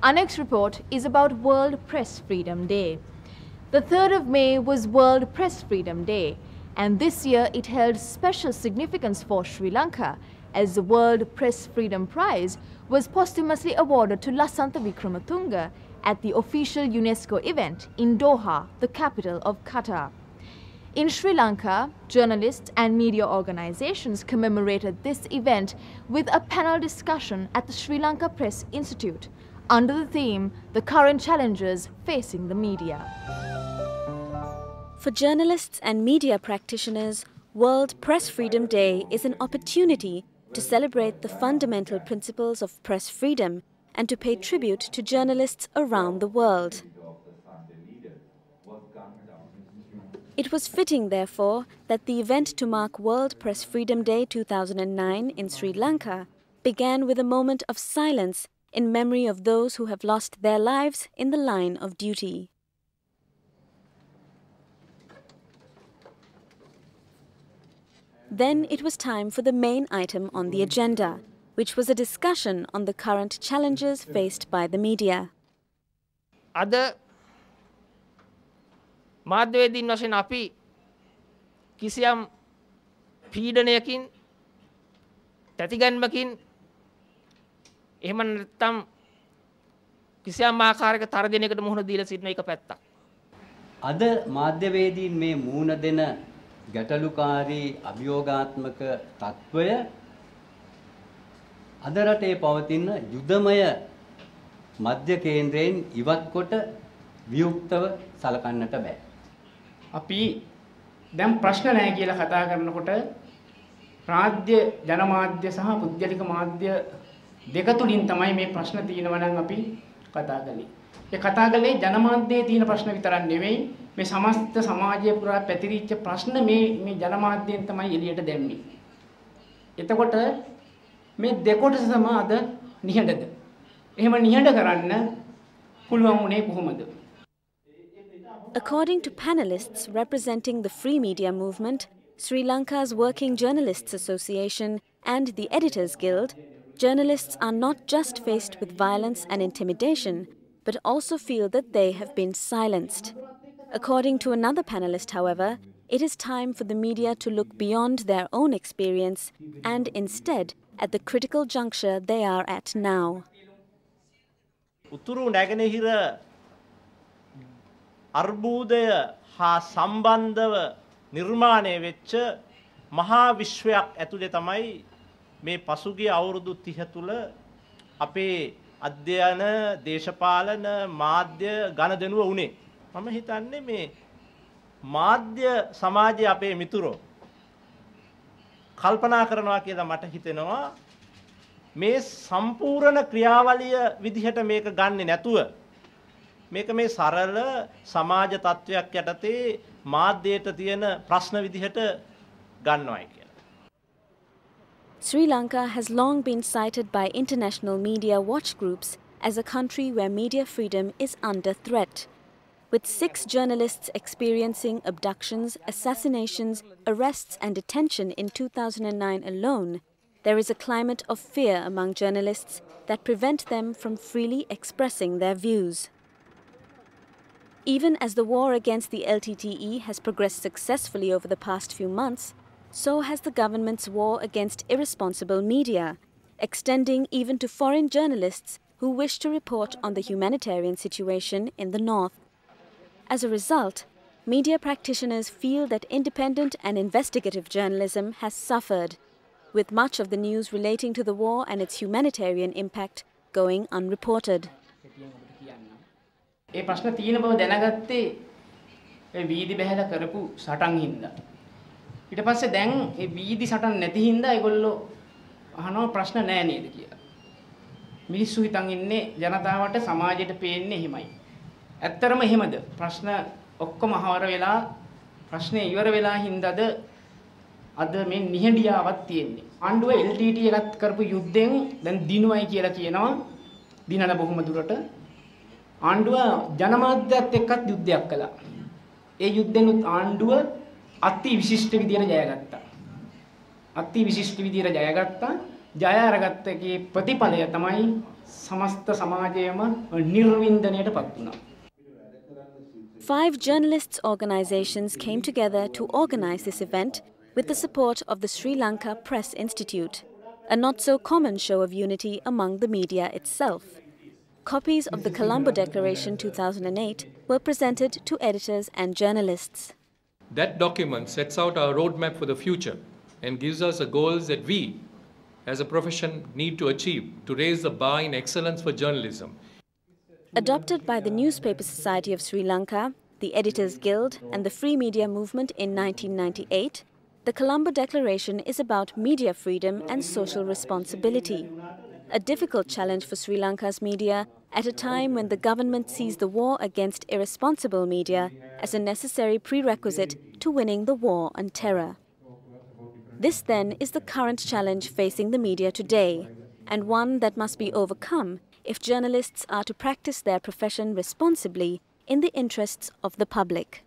Our next report is about World Press Freedom Day. The 3rd of May was World Press Freedom Day, and this year it held special significance for Sri Lanka, as the World Press Freedom Prize was posthumously awarded to Lasantha Wickramatunge at the official UNESCO event in Doha, the capital of Qatar. In Sri Lanka, journalists and media organizations commemorated this event with a panel discussion at the Sri Lanka Press Institute under the theme, The Current Challenges Facing the Media. For journalists and media practitioners, World Press Freedom Day is an opportunity to celebrate the fundamental principles of press freedom and to pay tribute to journalists around the world. It was fitting, therefore, that the event to mark World Press Freedom Day 2009 in Sri Lanka began with a moment of silence in memory of those who have lost their lives in the line of duty. Then it was time for the main item on the agenda, which was a discussion on the current challenges faced by the media. මාධ්‍යවේදීන් වශයෙන් අපි කිසියම් පීඩනයකින් තැතිගැන්මකින් එහෙම නැත්නම් කිසියම් ආකාරයක තරජනයකට මුහුණ දීලා සිටින එක පැත්තක්. අද මාධ්‍යවේදීන් මේ මුහුණ දෙන ගැටලුකාරී අභියෝගාත්මක තත්වය අද රටේ පවතින යුදමය මධ්‍ය කේන්ද්‍රයෙන් ඉවත් කොට වියුක්තව සලකන්නට බෑ. අපි දැන් ප්‍රශ්න නැහැ කියලා කතා කරනකොට රාජ්‍ය ජනමාධ්‍ය සහ පුද්ගලික මාධ්‍ය දෙක තුලින් තමයි මේ ප්‍රශ්න තියෙනවා නම් අපි කතා කළේ. ඒ කතා කළේ ජනමාධ්‍යයේ තියෙන ප්‍රශ්න විතරක් නෙවෙයි මේ සමස්ත සමාජය පුරා පැතිරිච්ච ප්‍රශ්න මේ ජනමාධ්‍යයෙන් තමයි එළියට දැම්මේ. එතකොට මේ දෙකොටසම අද නිහඬද? එහෙම නිහඬ කරන්න පුළුවන් උනේ කොහොමද? According to panelists representing the free media movement, Sri Lanka's Working Journalists Association and the Editors Guild, journalists are not just faced with violence and intimidation, but also feel that they have been silenced. According to another panelist, however, it is time for the media to look beyond their own experience and instead at the critical juncture they are at now. උතුරු නැගෙනහිර අර්බුදය හා සම්බන්ධව නිර්මාණය වෙච්ච මහා විශ්වයක් ඇතුලේ තමයි මේ පසුගිය අවුරුදු 30 තුල අපේ අධ්‍යයන දේශපාලන මාධ්‍ය ගණදෙනුව උනේ. මම හිතන්නේ මේ මාධ්‍ය සමාජයේ අපේ මිතුරෝ කල්පනා කරනවා කියලා මට හිතෙනවා මේ සම්පූර්ණ ක්‍රියාවලිය විදිහට මේක ගන්නෙ නැතුව මේක මේ සරල සමාජ තත්වයක් යටතේ මාධ්‍යයට තියෙන ප්‍රශ්න විදිහට ගන්නවායි කියලා. Sri Lanka has long been cited by international media watch groups as a country where media freedom is under threat. With 6 journalists experiencing abductions, assassinations, arrests and detention in 2009 alone, there is a climate of fear among journalists that prevent them from freely expressing their views. Even as the war against the LTTE has progressed successfully over the past few months, so has the government's war against irresponsible media, extending even to foreign journalists who wish to report on the humanitarian situation in the north. As a result, media practitioners feel that independent and investigative journalism has suffered, with much of the news relating to the war and its humanitarian impact going unreported. ඒ ප්‍රශ්න තියෙන බව දැනගත්තේ ඒ වීදි බහැලා කරපු සටන් හින්දා. ඊට පස්සේ දැන් ඒ වීදි සටන් නැති හින්දා ඒගොල්ලෝ අහනවා ප්‍රශ්න නැහැ නේද කියලා. මිනිස්සු හිතන් ඉන්නේ ජනතාවට සමාජයට පේන්නේ එහෙමයි. ඇත්තරම එහෙමද? ප්‍රශ්න ඔක්කොම හවර වෙලා ප්‍රශ්නේ ඉවර වෙලා හින්දාද අද මේ නිහඬියාවක් තියෙන්නේ. ආණ්ඩුව LTT එකත් කරපු යුද්ධෙන් දැන් දිනුවයි කියලා කියනවා. දිනන බොහොම දුරට ආණ්ඩුව ජනමාධ්‍යත් එක්කත් යුද්ධයක් කළා. ඒ යුද්ධෙනුත් ආණ්ඩුව අති විශිෂ්ට විදියට ජයගත්තා. අති විශිෂ්ට විදියට ජයගත්තා. ජය අරගත්ත එකේ ප්‍රතිඵලය තමයි සමස්ත සමාජයම නිර්වින්දනයට පත් වුණා. 5 journalists' organizations came together to organize this event with the support of the Sri Lanka Press Institute, a not-so-common show of unity among the media itself. Copies of the Colombo Declaration 2008 were presented to editors and journalists. That document sets out our roadmap for the future and gives us the goals that we, as a profession, need to achieve to raise the bar in excellence for journalism. Adopted by the Newspaper Society of Sri Lanka, the Editors Guild and the Free Media Movement in 1998, the Colombo Declaration is about media freedom and social responsibility. A difficult challenge for Sri Lanka's media at a time when the government sees the war against irresponsible media as a necessary prerequisite to winning the war on terror. This then is the current challenge facing the media today, and one that must be overcome if journalists are to practice their profession responsibly in the interests of the public.